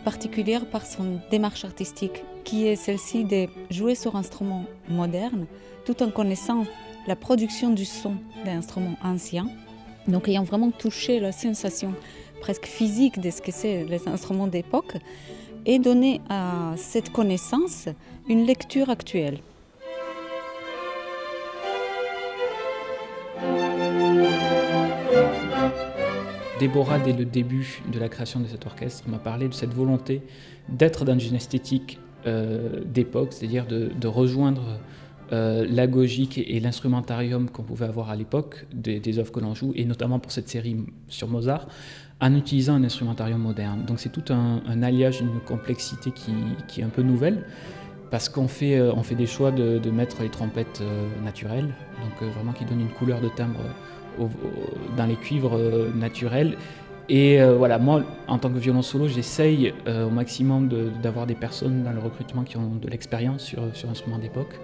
particulière par son démarche artistique, qui est celle-ci de jouer sur instruments modernes, tout en connaissant la production du son d'un instrument ancien, donc ayant vraiment touché la sensation presque physique de ce que c'est les instruments d'époque, et donner à cette connaissance une lecture actuelle. Déborah, dès le début de la création de cet orchestre, m'a parlé de cette volonté d'être dans une esthétique d'époque, c'est-à-dire de rejoindre l'agogique et l'instrumentarium qu'on pouvait avoir à l'époque des œuvres que l'on joue, et notamment pour cette série sur Mozart, en utilisant un instrumentarium moderne. Donc c'est tout un alliage, une complexité qui est un peu nouvelle, parce qu'on fait des choix de mettre les trompettes naturelles, donc vraiment qui donnent une couleur de timbre dans les cuivres naturels. Et voilà, moi, en tant que violon solo, j'essaye au maximum d'avoir des personnes dans le recrutement qui ont de l'expérience sur instruments d'époque.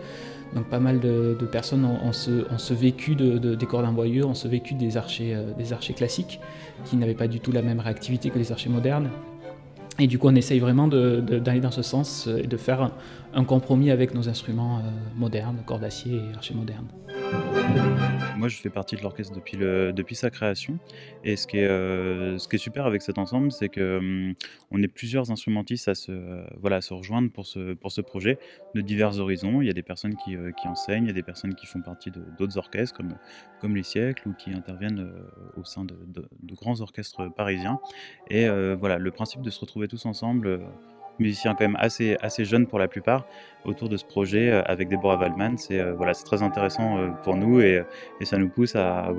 Donc pas mal de personnes ont ce vécu des cordes d'envoyeur, ont ce vécu des archers classiques, qui n'avaient pas du tout la même réactivité que les archers modernes. Et du coup, on essaye vraiment d'aller dans ce sens et de faire un compromis avec nos instruments modernes, cordes d'acier et archers modernes. Moi, je fais partie de l'orchestre depuis sa création. Et ce qui est super avec cet ensemble, c'est que on est plusieurs instrumentistes à se rejoindre pour ce projet de divers horizons. Il y a des personnes qui enseignent, il y a des personnes qui font partie d'autres orchestres comme les Siècles, ou qui interviennent au sein de grands orchestres parisiens. Et voilà, le principe de se retrouver tous ensemble, musiciens quand même assez jeunes pour la plupart, autour de ce projet avec Deborah Waldman, c'est très intéressant pour nous, et ça nous pousse à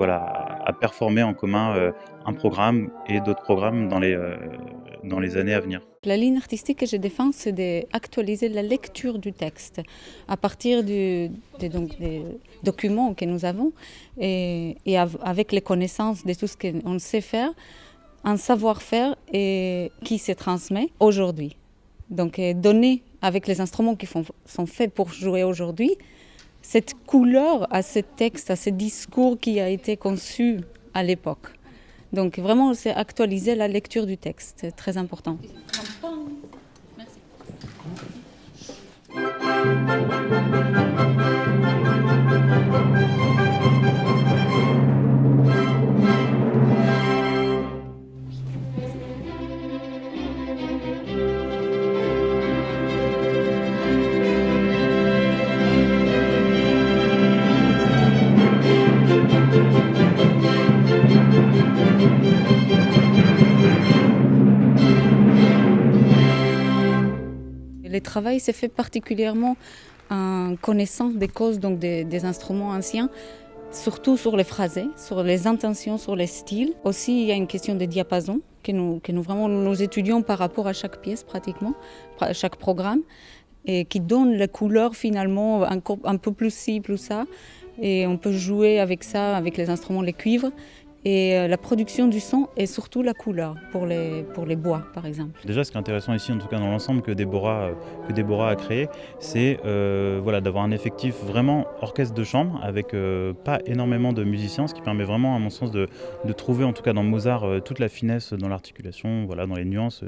performer en commun un programme et d'autres programmes dans les années à venir. La ligne artistique que je défends, c'est d'actualiser la lecture du texte à partir des documents que nous avons, et avec les connaissances de tout ce qu'on sait faire, un savoir-faire qui se transmet aujourd'hui. Donc donner avec les instruments qui sont faits pour jouer aujourd'hui, cette couleur à ce texte, à ce discours qui a été conçu à l'époque. Donc vraiment, c'est actualiser la lecture du texte, c'est très important. Merci. Le travail s'est fait particulièrement en connaissant des causes, donc des instruments anciens, surtout sur les phrasés, sur les intentions, sur les styles. Aussi, il y a une question de diapason que nous étudions par rapport à chaque pièce pratiquement, à chaque programme, et qui donne la couleur finalement un peu plus ci, plus ça. Et on peut jouer avec ça, avec les instruments, les cuivres. Et la production du son et surtout la couleur pour les bois, par exemple. Déjà, ce qui est intéressant ici, en tout cas dans l'ensemble que Déborah a créé, c'est d'avoir un effectif vraiment orchestre de chambre, avec pas énormément de musiciens, ce qui permet vraiment, à mon sens, de trouver, en tout cas dans Mozart, toute la finesse dans l'articulation, dans les nuances,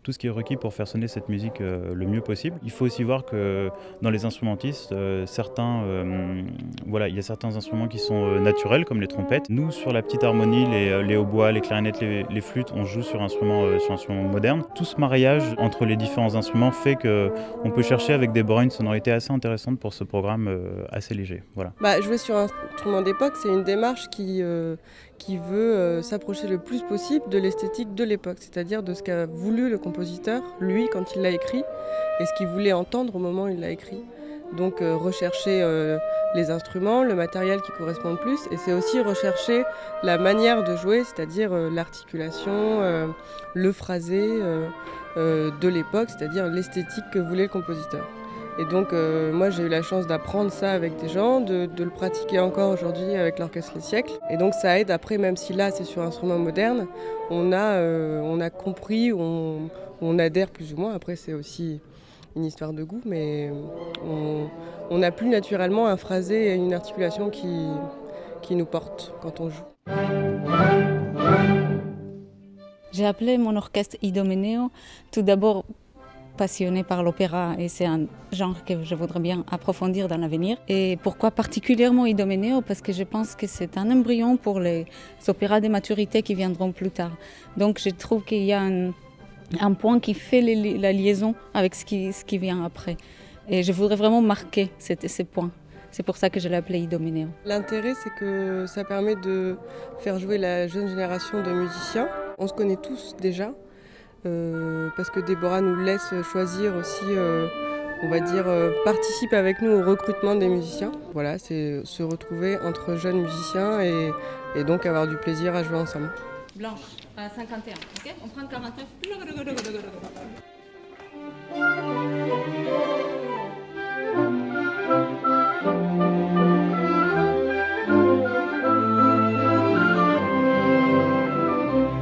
tout ce qui est requis pour faire sonner cette musique le mieux possible. Il faut aussi voir que dans les instrumentistes, il y a certains instruments qui sont naturels, comme les trompettes. Nous, sur la petite harmonie, les hautbois, les clarinettes, les flûtes, on joue sur instruments modernes. Tout ce mariage entre les différents instruments fait qu'on peut chercher avec Déborah une sonorité assez intéressante pour ce programme assez léger. Voilà. Jouer sur un instrument d'époque, c'est une démarche qui veut s'approcher le plus possible de l'esthétique de l'époque, c'est-à-dire de ce qu'a voulu le compositeur, lui, quand il l'a écrit, et ce qu'il voulait entendre au moment où il l'a écrit. Donc rechercher les instruments, le matériel qui correspond le plus, et c'est aussi rechercher la manière de jouer, c'est-à-dire l'articulation, le phrasé de l'époque, c'est-à-dire l'esthétique que voulait le compositeur. Et donc moi j'ai eu la chance d'apprendre ça avec des gens, de le pratiquer encore aujourd'hui avec l'Orchestre Les Siècles. Et donc ça aide après, même si là c'est sur un instrument moderne, on a compris, on adhère plus ou moins, après c'est aussi une histoire de goût, mais on a plus naturellement un phrasé et une articulation qui nous porte quand on joue. Je J'ai appelé mon orchestre Idomeneo, tout d'abord passionnée par l'opéra et c'est un genre que je voudrais bien approfondir dans l'avenir. Et pourquoi particulièrement Idomeneo? Parce que je pense que c'est un embryon pour les opéras de maturité qui viendront plus tard. Donc je trouve qu'il y a un point qui fait la liaison avec ce qui vient après. Et je voudrais vraiment marquer ces points. C'est pour ça que je l'ai appelé Idomeneo. L'intérêt, c'est que ça permet de faire jouer la jeune génération de musiciens. On se connaît tous déjà. Parce que Déborah nous laisse choisir aussi, on va dire, participe avec nous au recrutement des musiciens. Voilà, c'est se retrouver entre jeunes musiciens et donc avoir du plaisir à jouer ensemble. Blanche, à 51, ok? On prend 49.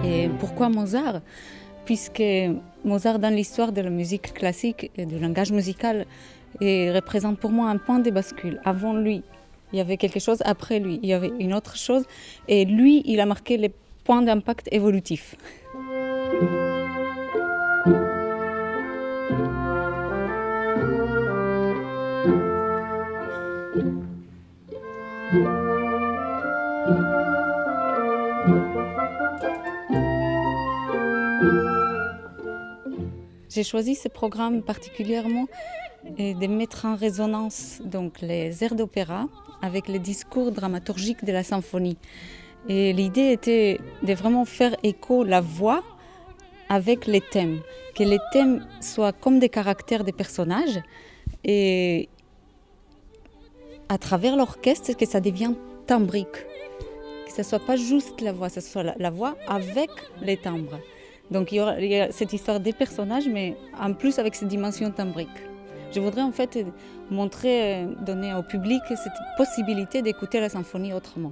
Et pourquoi Mozart? Puisque Mozart, dans l'histoire de la musique classique et du langage musical, représente pour moi un point de bascule. Avant lui, il y avait quelque chose, après lui, il y avait une autre chose. Et lui, il a marqué les points d'impact évolutif. J'ai choisi ce programme particulièrement de mettre en résonance donc, les airs d'opéra avec les discours dramaturgiques de la symphonie. Et l'idée était de vraiment faire écho la voix avec les thèmes, que les thèmes soient comme des caractères des personnages et à travers l'orchestre que ça devienne timbrique, que ce ne soit pas juste la voix, que ce soit la voix avec les timbres. Donc il y a cette histoire des personnages, mais en plus avec cette dimension timbrique. Je voudrais en fait montrer, donner au public cette possibilité d'écouter la symphonie autrement.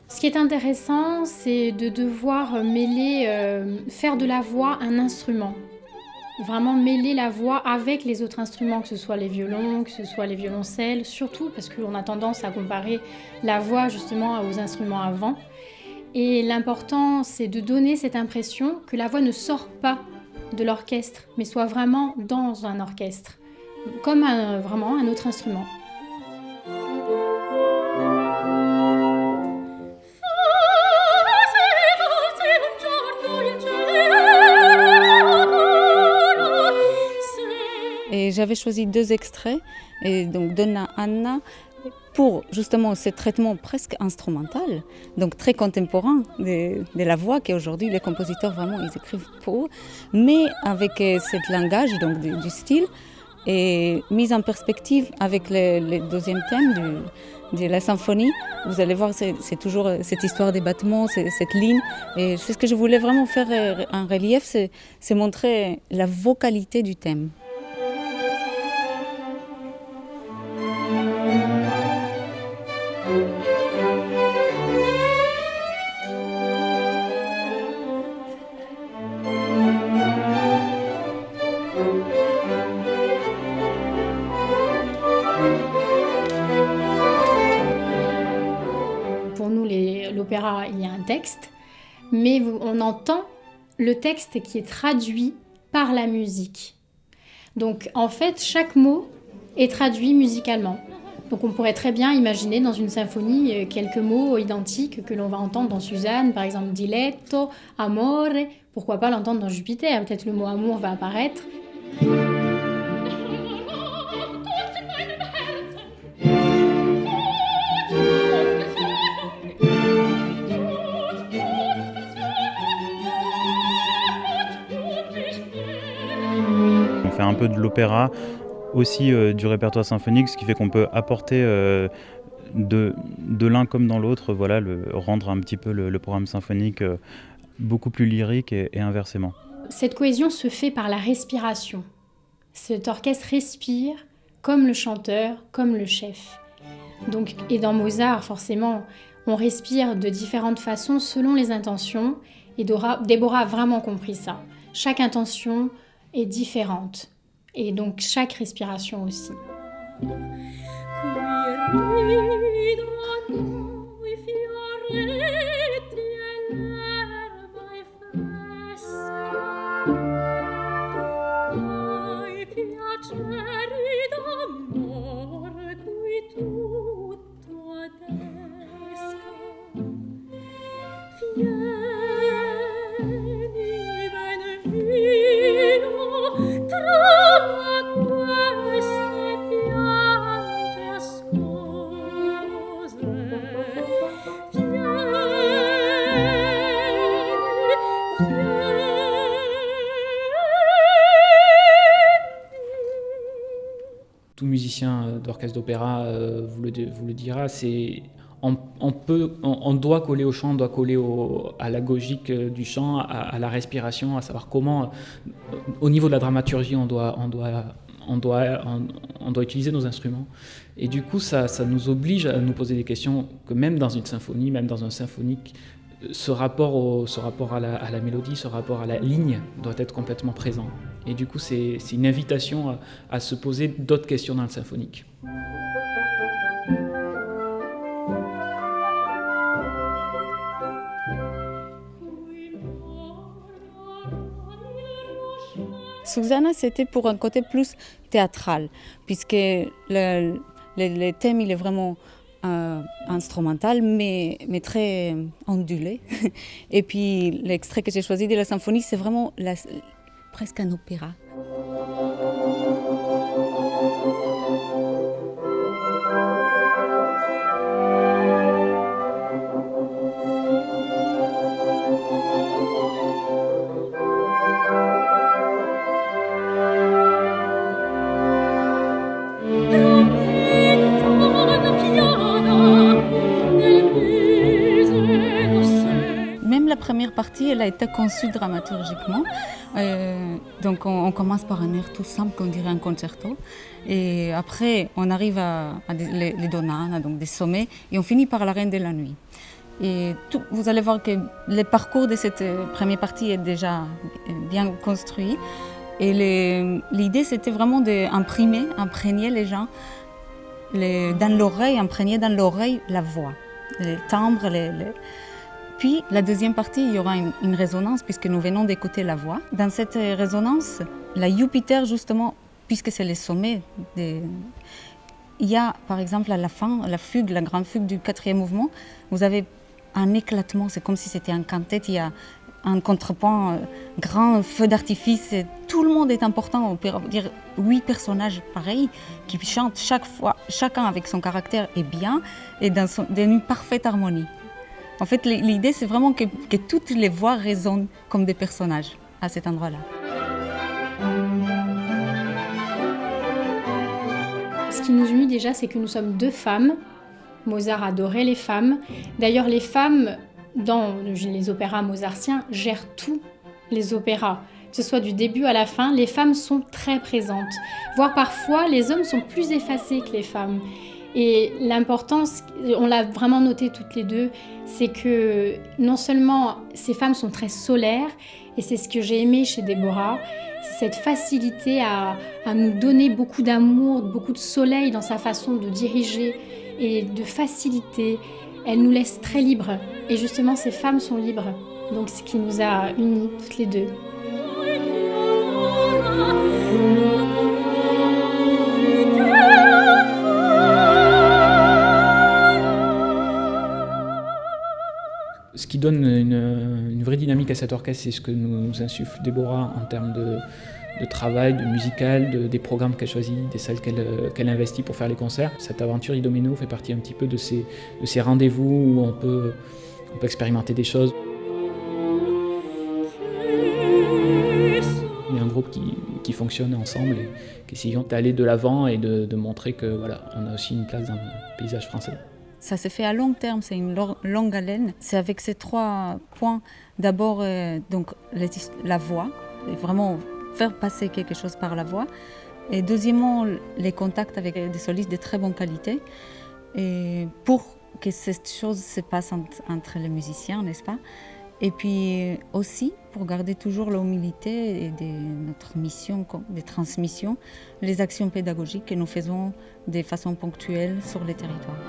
Ce qui est intéressant, c'est de devoir mêler, faire de la voix un instrument. Vraiment mêler la voix avec les autres instruments, que ce soit les violons, que ce soit les violoncelles, surtout parce qu'on a tendance à comparer la voix justement aux instruments avant. Et l'important, c'est de donner cette impression que la voix ne sort pas de l'orchestre, mais soit vraiment dans un orchestre, comme vraiment un autre instrument. Et j'avais choisi 2 extraits, et donc Donna Anna, pour justement ce traitement presque instrumental, donc très contemporain de la voix qu'aujourd'hui les compositeurs vraiment ils écrivent pour eux, mais avec ce langage donc du style et mise en perspective avec le deuxième thème de la symphonie. Vous allez voir, c'est toujours cette histoire des battements, cette ligne. Et c'est ce que je voulais vraiment faire en relief, c'est montrer la vocalité du thème. Pour nous, l'opéra, il y a un texte, mais on entend le texte qui est traduit par la musique. Donc, en fait, chaque mot est traduit musicalement. Donc, on pourrait très bien imaginer dans une symphonie quelques mots identiques que l'on va entendre dans Suzanne, par exemple diletto, amore. Pourquoi pas l'entendre dans Jupiter? Peut-être le mot amour va apparaître. On fait un peu de l'opéra, aussi du répertoire symphonique, ce qui fait qu'on peut apporter de l'un comme dans l'autre, voilà, rendre un petit peu le programme symphonique beaucoup plus lyrique et inversement. Cette cohésion se fait par la respiration. Cet orchestre respire comme le chanteur, comme le chef. Donc, et dans Mozart, forcément, on respire de différentes façons selon les intentions. Et Déborah a vraiment compris ça. Chaque intention est différente. Et donc chaque respiration aussi. Tout musicien d'orchestre d'opéra vous le dira, on doit coller au chant, on doit coller à la logique du chant, à la respiration, à savoir comment, au niveau de la dramaturgie, on doit utiliser nos instruments. Et du coup, ça nous oblige à nous poser des questions que même dans une symphonie, même dans un symphonique, ce rapport à la mélodie, ce rapport à la ligne doit être complètement présent. Et du coup, c'est une invitation à se poser d'autres questions dans le symphonique. Susanna, c'était pour un côté plus théâtral, puisque le thème, il est vraiment instrumental, mais très ondulé. Et puis l'extrait que j'ai choisi de la symphonie, c'est vraiment presque un opéra. Même la première partie, elle a été conçue dramaturgiquement. Donc on commence par un air tout simple qu'on dirait un concerto. Et après, on arrive à les donnanes, donc des sommets, et on finit par la Reine de la Nuit. Et vous allez voir que le parcours de cette première partie est déjà bien construit. Et l'idée, c'était vraiment d'imprégner les gens imprégner dans l'oreille la voix, les timbres, Puis, la deuxième partie, il y aura une résonance, puisque nous venons d'écouter la voix. Dans cette résonance, la Jupiter, justement, puisque c'est les sommets, il y a, par exemple, à la fin, la grande fugue du 4e mouvement, vous avez un éclatement, c'est comme si c'était un quintet, il y a un contrepoint, grand feu d'artifice, tout le monde est important, on peut dire 8 personnages pareils, qui chantent chaque fois, chacun avec son caractère et bien, et dans une parfaite harmonie. En fait, l'idée, c'est vraiment que toutes les voix résonnent comme des personnages à cet endroit-là. Ce qui nous unit déjà, c'est que nous sommes 2 femmes. Mozart adorait les femmes. D'ailleurs, les femmes, dans les opéras mozartiens, gèrent tous les opéras. Que ce soit du début à la fin, les femmes sont très présentes. Voire parfois, les hommes sont plus effacés que les femmes. Et l'importance, on l'a vraiment noté toutes les deux, c'est que non seulement ces femmes sont très solaires, et c'est ce que j'ai aimé chez Déborah, c'est cette facilité à nous donner beaucoup d'amour, beaucoup de soleil dans sa façon de diriger et de facilité. Elle nous laisse très libres. Et justement, ces femmes sont libres. Donc, ce qui nous a unis toutes les deux. Ce qui donne une vraie dynamique à cet orchestre, c'est ce que nous insuffle Déborah en termes de travail, de musical, des programmes qu'elle choisit, des salles qu'elle investit pour faire les concerts. Cette aventure Idomeno fait partie un petit peu de ces rendez-vous où on peut expérimenter des choses. Il y a un groupe qui fonctionne ensemble et qui essayent d'aller de l'avant et de montrer que voilà, on a aussi une place dans le paysage français. Ça se fait à long terme, c'est une longue haleine. C'est avec ces 3 points. D'abord, donc la voix, et vraiment faire passer quelque chose par la voix. Et deuxièmement, les contacts avec des solistes de très bonne qualité. Et pour que cette chose se passe entre les musiciens, n'est-ce pas? Et puis aussi, pour garder toujours l'humilité de notre mission de transmission, les actions pédagogiques que nous faisons de façon ponctuelle sur les territoires.